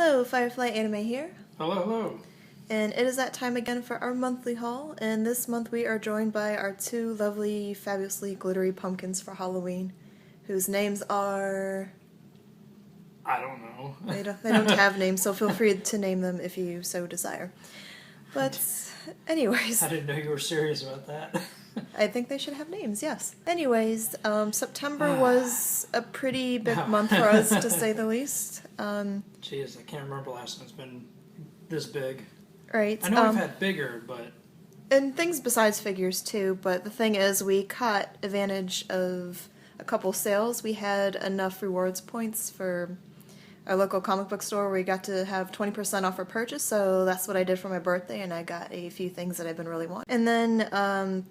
Hello, Firefly Anime here. Hello, hello. And it is that time again for our monthly haul, and this month we are joined by our two lovely, fabulously glittery pumpkins for Halloween, whose names are... I don't know. They don't have names, so feel free to name them if you so desire. But anyways... I didn't know you were serious about that. I think they should have names, yes. Anyways, September was a pretty big month for us, to say the least. Jeez, I can't remember last time it's been this big. Right. I know we've had bigger, but... And things besides figures, too, but the thing is, we caught advantage of a couple sales. We had enough rewards points for our local comic book store where we got to have 20% off our purchase, so that's what I did for my birthday, and I got a few things that I've been really wanting. And then,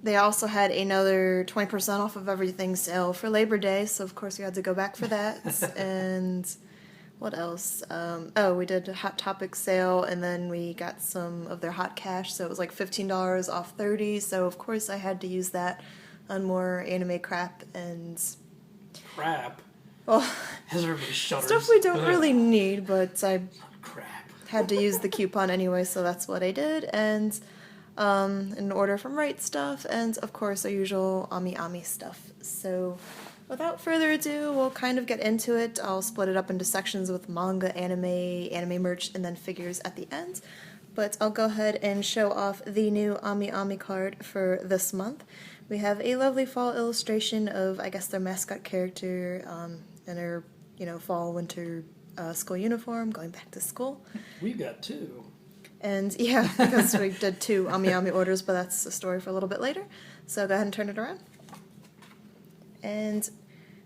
they also had another 20% off of everything sale for Labor Day, so of course we had to go back for that. And what else? We did a Hot Topic sale, and then we got some of their hot cash, so it was like $15 off 30, so of course I had to use that on more anime crap and... Crap? Well, as everybody shudders. Stuff we don't really need, but I crap. had to use the coupon anyway, so that's what I did, and... an order from Rightstuf, and of course our usual Amiami stuff. So without further ado, we'll kind of get into it. I'll split it up into sections with manga, anime merch, and then figures at the end. But I'll go ahead and show off the new Amiami card for this month. We have a lovely fall illustration of, I guess, their mascot character in her, fall, winter school uniform, going back to school. We've got two. And yeah, because we did two Amiami orders, but that's a story for a little bit later. So go ahead and turn it around. And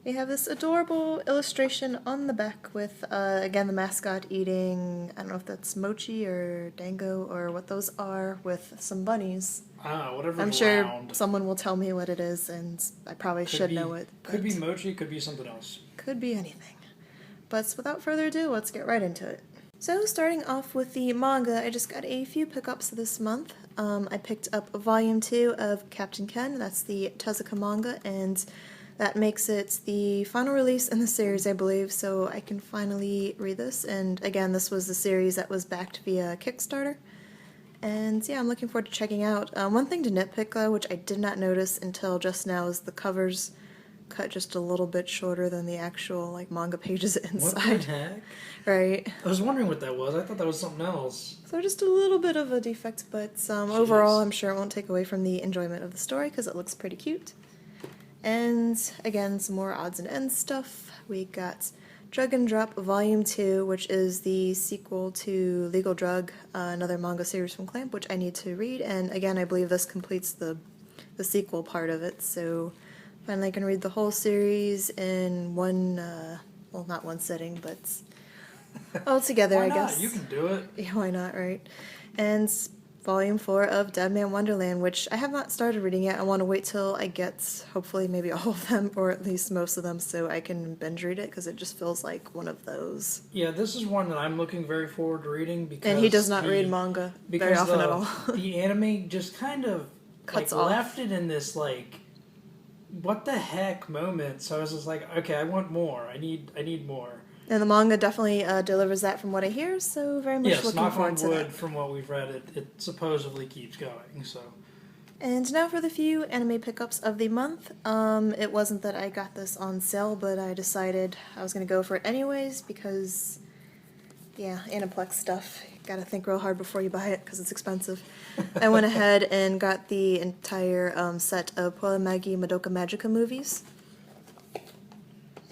we have this adorable illustration on the back with, again, the mascot eating, I don't know if that's mochi or dango or what those are, with some bunnies. Whatever. I'm sure someone will tell me what it is, and I probably should know it. Could be mochi, could be something else. Could be anything. But without further ado, let's get right into it. So, starting off with the manga, I just got a few pickups this month. I picked up Volume 2 of Captain Ken, that's the Tezuka manga, and that makes it the final release in the series, I believe, so I can finally read this. And again, this was the series that was backed via Kickstarter. And yeah, I'm looking forward to checking out. One thing to nitpick, though, which I did not notice until just now, is the covers cut just a little bit shorter than the actual manga pages inside. What the heck? Right. I was wondering what that was. I thought that was something else. So just a little bit of a defect, but overall I'm sure it won't take away from the enjoyment of the story because it looks pretty cute. And again, some more odds and ends stuff. We got Drug and Drop Volume 2, which is the sequel to Legal Drug, another manga series from Clamp, which I need to read. And again, I believe this completes the sequel part of it, so finally I can read the whole series in one, well, not one sitting, but all together, Why I not? guess. You can do it. Yeah, why not, right? And Volume 4 of Deadman Wonderland, which I have not started reading yet. I want to wait till I get, hopefully, maybe all of them, or at least most of them, so I can binge read it, because it just feels like one of those. Yeah, this is one that I'm looking very forward to reading, because... And he does not read manga very often at all. The anime just kind of cuts off. Left it in this, what the heck moment, so I was just like, okay, I want more. I need more. And the manga definitely delivers that from what I hear, so very much looking forward to that. Yes, from what we've read, it supposedly keeps going, so. And now for the few anime pickups of the month. It wasn't that I got this on sale, but I decided I was going to go for it anyways, because, yeah, Aniplex stuff. You gotta think real hard before you buy it, because it's expensive. I went ahead and got the entire set of Puella, Magi, Madoka, Magica movies.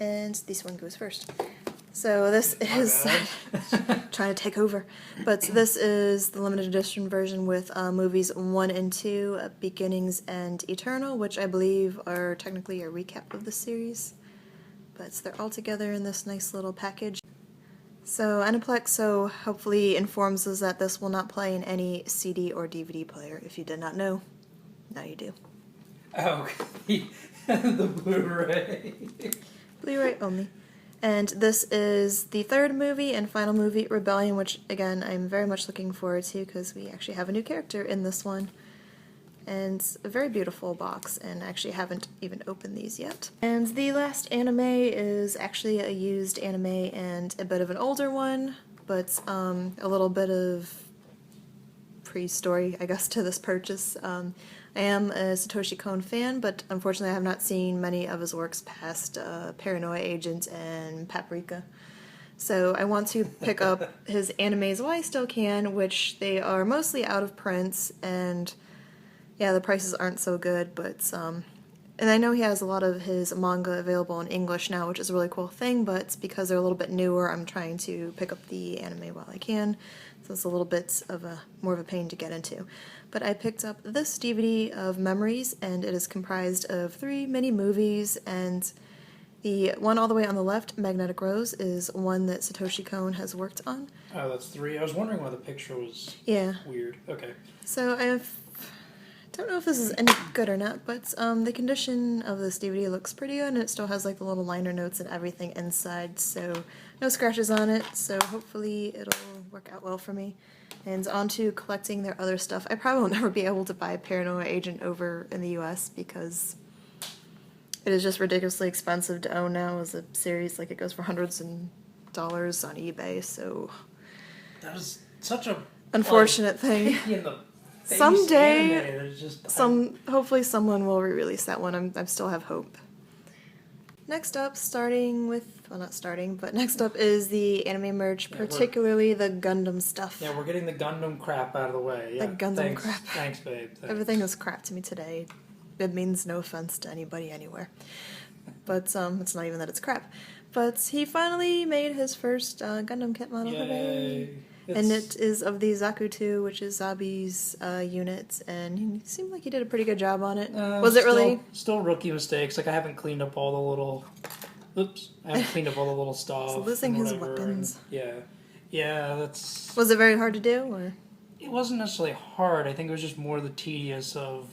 And this one goes first. So this is trying to take over, but this is the limited edition version with movies 1 and 2, Beginnings and Eternal, which I believe are technically a recap of the series, but they're all together in this nice little package. So Aniplex hopefully informs us that this will not play in any CD or DVD player. If you did not know, now you do. Oh, the Blu-ray. Blu-ray only. And this is the third movie and final movie, Rebellion, which, again, I'm very much looking forward to because we actually have a new character in this one. And a very beautiful box, and I actually haven't even opened these yet. And the last anime is actually a used anime and a bit of an older one. but a little bit of pre-story, I guess, to this purchase. I am a Satoshi Kon fan, but unfortunately I have not seen many of his works past Paranoia Agent and Paprika. So I want to pick up his animes while I still can, which they are mostly out of prints, and yeah, the prices aren't so good, but and I know he has a lot of his manga available in English now, which is a really cool thing, but because they're a little bit newer, I'm trying to pick up the anime while I can, so it's a little bit of more of a pain to get into. But I picked up this DVD of Memories, and it is comprised of 3 mini movies, and the one all the way on the left, Magnetic Rose, is one that Satoshi Kon has worked on. Oh, that's 3. I was wondering why the picture was weird. Okay. So I don't know if this is any good or not, but the condition of this DVD looks pretty good, and it still has like the little liner notes and everything inside, so no scratches on it, so hopefully it'll work out well for me. And on to collecting their other stuff. I probably will never be able to buy Paranoia Agent over in the US because it is just ridiculously expensive to own now as a series. Like, it goes for hundreds of dollars on eBay, so that is such a unfortunate thing. In the Someday, hopefully someone will re-release that one. I still have hope. Next up, next up is the anime merch, particularly the Gundam stuff. Yeah, we're getting the Gundam crap out of the way. Yeah, the Gundam crap. Thanks, babe. Thanks. Everything is crap to me today. It means no offense to anybody anywhere. But it's not even that it's crap. But he finally made his first Gundam kit model. Yay. And it is of the Zaku 2, which is Zabi's unit, and he seemed like he did a pretty good job on it. Was it really? Still rookie mistakes. Like, I haven't cleaned up all the little... Oops. I haven't cleaned up all the little stuff. So losing his weapons. Yeah, that's... Was it very hard to do, or...? It wasn't necessarily hard. I think it was just more the tedious of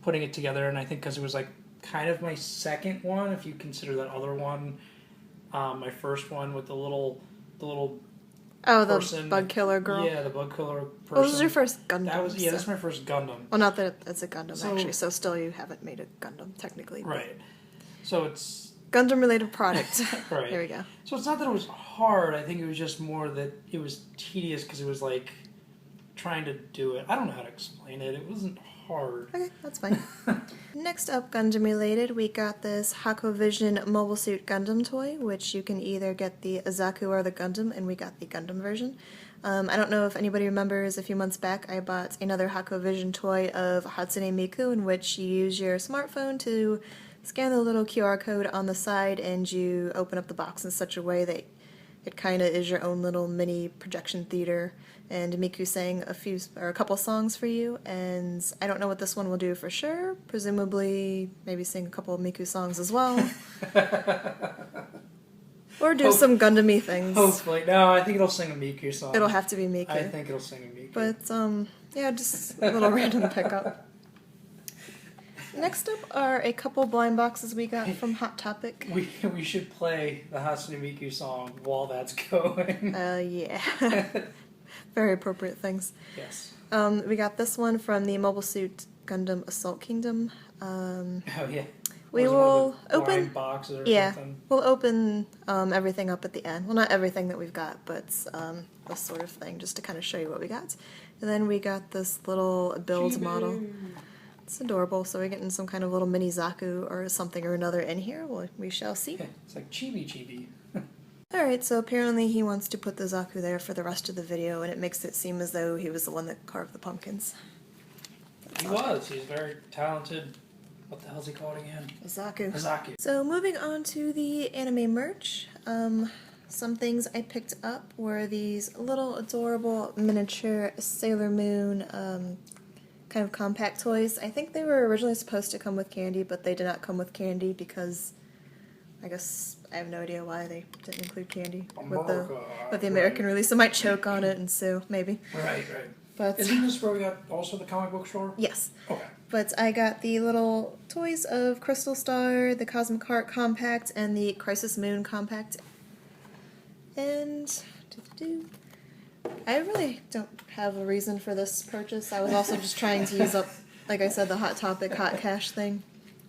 putting it together, and I think because it was, like, kind of my second one, if you consider that other one, my first one with the little oh, person. The bug killer girl. Yeah, the bug killer person. Well, this was your first Gundam. That's my first Gundam. Well, not that it's a Gundam, actually, so still you haven't made a Gundam, technically. Right. So it's... Gundam-related product. Right. There we go. So it's not that it was hard, I think it was just more that it was tedious because it was like trying to do it. I don't know how to explain it. It wasn't hard. Okay, that's fine. Next up, Gundam-related, we got this Hako Vision Mobile Suit Gundam toy, which you can either get the Zaku or the Gundam, and we got the Gundam version. I don't know if anybody remembers, a few months back I bought another Hako Vision toy of Hatsune Miku, in which you use your smartphone to scan the little QR code on the side, and you open up the box in such a way that it kind of is your own little mini projection theater. And Miku sang a couple songs for you, and I don't know what this one will do for sure. Presumably, maybe sing a couple of Miku songs as well. Or do some Gundam-y things. Hopefully. No, I think it'll sing a Miku song. It'll have to be Miku. I think it'll sing a Miku. But, yeah, just a little random pickup. Next up are a couple blind boxes we got from Hot Topic. We should play the Hatsune Miku song while that's going. Yeah. Very appropriate things. Yes. We got this one from the Mobile Suit Gundam Assault Kingdom. Oh, yeah. We will open boxes or something. We'll open everything up at the end. Well, not everything that we've got, but this sort of thing, just to kind of show you what we got. And then we got this little build model. It's adorable, so we're getting some kind of little mini Zaku or something or another in here. Well, we shall see. Yeah, it's like Chibi. Alright, so apparently he wants to put the Zaku there for the rest of the video, and it makes it seem as though he was the one that carved the pumpkins. He was. He's very talented. What the hell's he called again? Zaku. So moving on to the anime merch. Some things I picked up were these little adorable miniature Sailor Moon kind of compact toys. I think they were originally supposed to come with candy, but they did not come with candy because I guess I have no idea why they didn't include candy with the American release. I might choke on it and sue, maybe. Right. But isn't this where we got also the comic book store? Yes. Okay. But I got the little toys of Crystal Star, the Cosmic Heart Compact, and the Crisis Moon Compact. And I really don't have a reason for this purchase. I was also just trying to use up, like I said, the Hot Topic Hot Cash thing.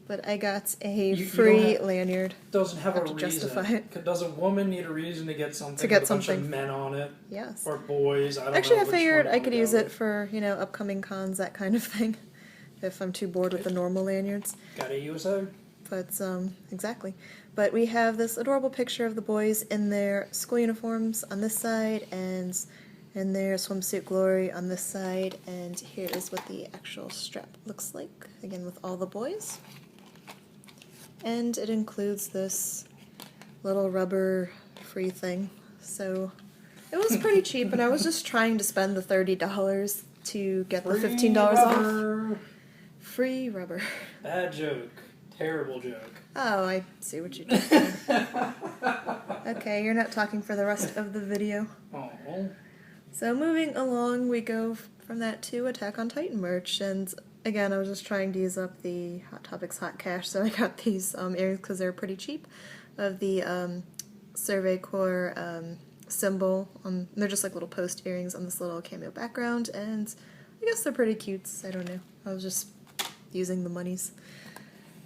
But I got a You free lanyard. Doesn't have a to justify reason. it. Does a woman need a reason to get something To get with a bunch something. of men on it? Yes. Or boys? I don't Actually, know. I figured I could use it with. for, you know, upcoming cons, that kind of thing. If I'm too bored with the normal lanyards. Gotta use it. But, exactly. But we have this adorable picture of the boys in their school uniforms on this side, and in their swimsuit glory on this side, and here is what the actual strap looks like, again with all the boys. And it includes this little rubber free thing, so it was pretty cheap, and I was just trying to spend the $30 to get the $15 off. Free rubber. Bad joke. Terrible joke. Oh, I see what you did there. Okay, you're not talking for the rest of the video. Oh. So moving along, we go from that to Attack on Titan merch, and again, I was just trying to use up the Hot Topics hot cash, so I got these earrings because they're pretty cheap, of the Survey Corps symbol. They're just like little post earrings on this little cameo background, and I guess they're pretty cute. I don't know. I was just using the monies.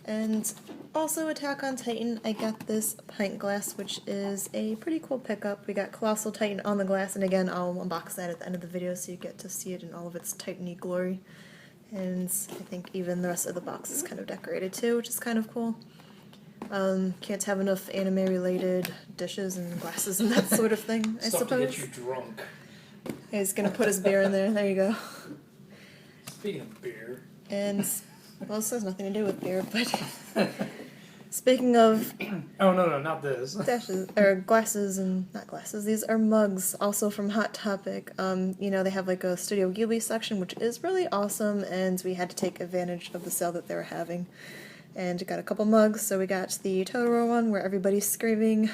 And also Attack on Titan, I got this pint glass, which is a pretty cool pickup. We got Colossal Titan on the glass, and again, I'll unbox that at the end of the video so you get to see it in all of its Titan-y glory. And I think even the rest of the box is kind of decorated too, which is kind of cool. Can't have enough anime-related dishes and glasses and that sort of thing, I suppose. To get you drunk. He's gonna put his beer in there. There you go. Speaking of beer. And, well, this has nothing to do with beer, but speaking of... Oh, no, not this. Dashes, or glasses, and not glasses, these are mugs, also from Hot Topic. You know, they have like a Studio Ghibli section, which is really awesome, and we had to take advantage of the sale that they were having. And got a couple mugs, so we got the Totoro one, where everybody's screaming,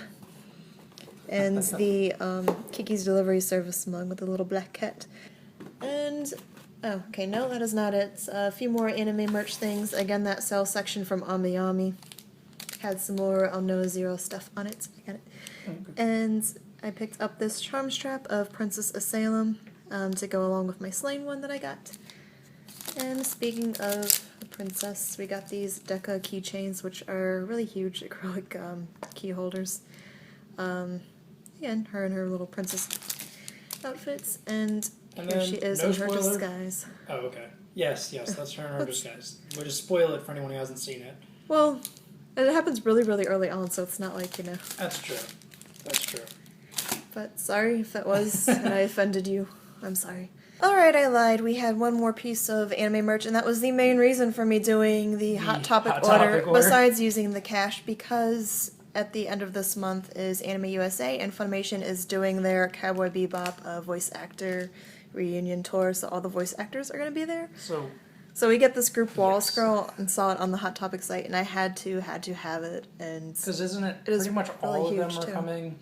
and the Kiki's Delivery Service mug with the little black cat. And, oh, okay, no, that is not it. A few more anime merch things. Again, that sale section from Amiami had some more Aldnoah.Zero stuff on it. I got it. Okay. And I picked up this charm strap of Princess Asseylum to go along with my Slain one that I got. And speaking of the princess, we got these deka keychains, which are really huge acrylic key holders. Again, her and her little princess outfits, and here she is in her disguise. Oh, okay. Yes, that's her in her disguise. We'll just spoil it for anyone who hasn't seen it. Well, it happens really, really early on, so it's not like, you know. That's true. But sorry if that was, and I offended you. I'm sorry. Alright, I lied. We had one more piece of anime merch, and that was the main reason for me doing the Hot Topic order, besides using the cash, because at the end of this month is Anime USA, and Funimation is doing their Cowboy Bebop voice actor reunion tour, so all the voice actors are going to be there. So we get this group wall scroll and saw it on the Hot Topic site, and I had to have it. And because isn't it pretty much all of them are coming?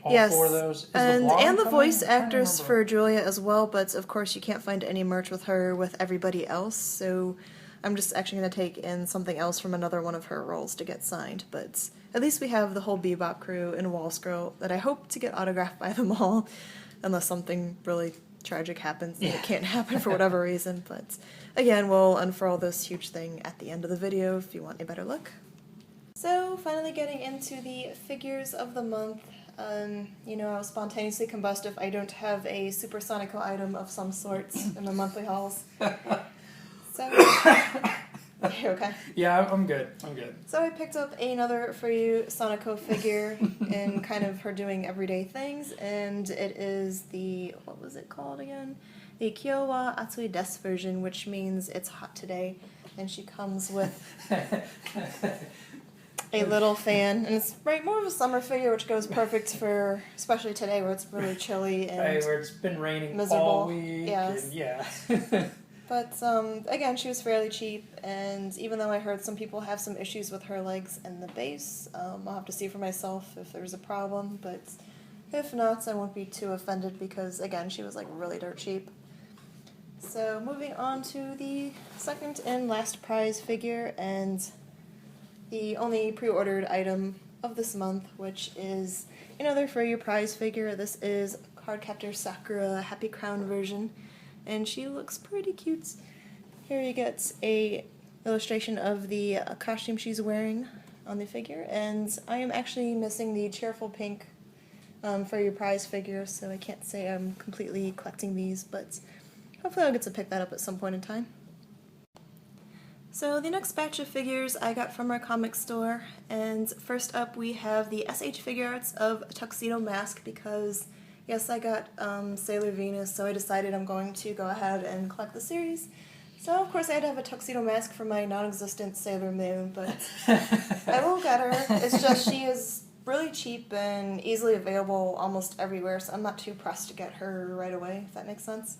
All yes, four of those? and the voice actors for Julia as well, but of course you can't find any merch with her with everybody else, so I'm just actually going to take in something else from another one of her roles to get signed, but at least we have the whole Bebop crew in wall scroll that I hope to get autographed by them all, unless something really tragic happens and it can't happen for whatever reason, but again, we'll unfurl this huge thing at the end of the video if you want a better look. So, finally getting into the figures of the month. You know, I'll spontaneously combust if I don't have a Supersonico item of some sorts in my monthly hauls. So, you okay? Yeah, I'm good. So I picked up another For You Sonico figure in kind of her doing everyday things, and it is the, what was it called again? The Kyowa Atsui Desu version, which means it's hot today, and she comes with a little fan, and it's more of a summer figure, which goes perfect for, especially today where it's really chilly and where it's been raining miserable. All week. Yes. And yeah. But again, she was fairly cheap, and even though I heard some people have some issues with her legs and the base, I'll have to see for myself if there's a problem, but if not, I won't be too offended because, again, she was like really dirt cheap. So moving on to the second and last prize figure, and the only pre-ordered item of this month, which is another For You prize figure. This is Cardcaptor Sakura Happy Crown version, and she looks pretty cute. Here you get a illustration of the costume she's wearing on the figure, and I am actually missing the cheerful pink for your prize figure, so I can't say I'm completely collecting these, but hopefully I'll get to pick that up at some point in time. So the next batch of figures I got from our comic store, and first up we have the S.H.Figuarts of Tuxedo Mask, because yes, I got Sailor Venus, so I decided I'm going to go ahead and collect the series. So of course I had to have a tuxedo mask for my non-existent Sailor Moon, but I will get her. It's just she is really cheap and easily available almost everywhere, so I'm not too pressed to get her right away, if that makes sense.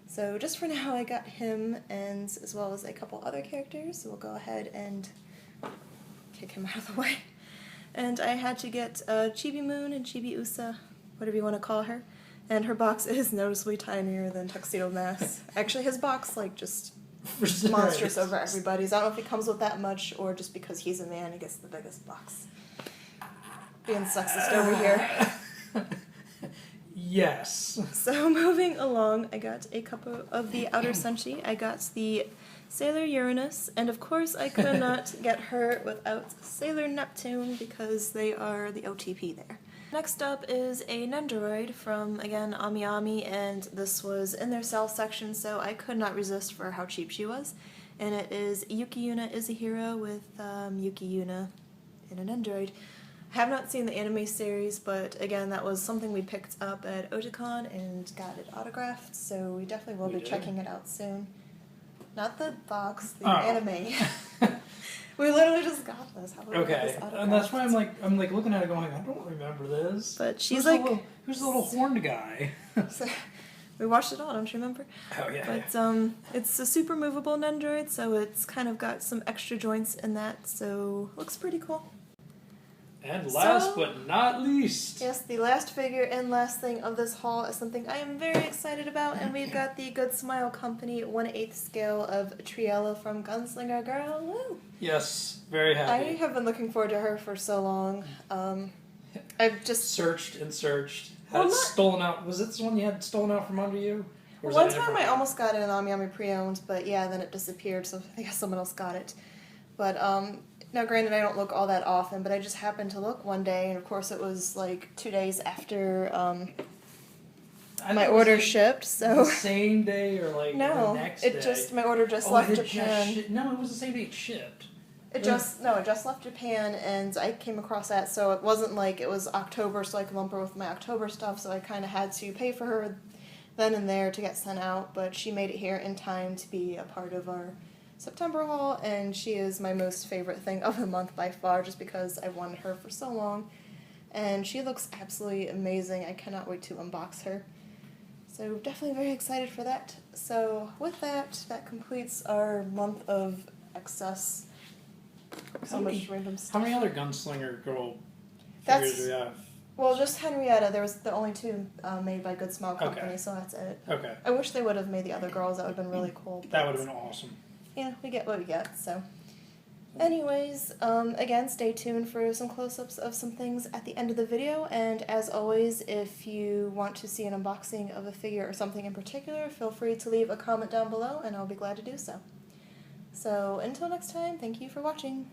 So just for now I got him, and as well as a couple other characters, so we'll go ahead and kick him out of the way. And I had to get Chibi Moon and Chibi Usa, whatever you want to call her. And her box is noticeably tinier than Tuxedo Mask. Actually, his box, like, just monstrous over everybody's. I don't know if he comes with that much, or just because he's a man, he gets the biggest box. Being sexist over here. Yes. So, moving along, I got a couple of the Outer Senshi. I got the Sailor Uranus, and of course I could not get her without Sailor Neptune, because they are the OTP there. Next up is a Nendoroid from, again, Amiami, and this was in their sale section, so I could not resist for how cheap she was. And it is Yuki Yuna is a hero with Yuki Yuna in a Nendoroid. I have not seen the anime series, but again, that was something we picked up at Otakon and got it autographed, so we definitely will be checking it out soon. Not the box, the anime. We literally just got this. How Okay, and that's why I'm like looking at it going, I don't remember this. But she's who's the little horned guy? So, we watched it all, don't you remember? Oh yeah. But it's a super movable Nendoroid, so it's kind of got some extra joints in that, so looks pretty cool. And last but not least. Yes, the last figure and last thing of this haul is something I am very excited about, and we've got the Good Smile Company 1/8 scale of Triella from Gunslinger Girl. Woo! Yes, very happy. I have been looking forward to her for so long. I've just searched and searched. Had it stolen out. Was it this one you had stolen out from under you? One time I almost got it in Amiami pre-owned, but yeah, then it disappeared, so I guess someone else got it. But now, granted, I don't look all that often, but I just happened to look one day, and of course it was like 2 days after my order shipped, so... The same day or like the next day? My order just left Japan. No, it was the same day it shipped. It just left Japan, and I came across that, so it wasn't like it was October, so I could lump her with my October stuff, so I kind of had to pay for her then and there to get sent out, but she made it here in time to be a part of our September haul, and she is my most favorite thing of the month by far, just because I've wanted her for so long, and she looks absolutely amazing. I cannot wait to unbox her. So definitely very excited for that. So with that, that completes our month of excess. So much random stuff. How many other Gunslinger Girl figures do we have? Well, just Henrietta. There was the only two made by Good Smile Company, so that's it. Okay. I wish they would have made the other girls. That would have been really cool. That would have been awesome. Yeah, we get what we get, so. Anyways, again, stay tuned for some close-ups of some things at the end of the video, and as always, if you want to see an unboxing of a figure or something in particular, feel free to leave a comment down below, and I'll be glad to do so. So, until next time, thank you for watching.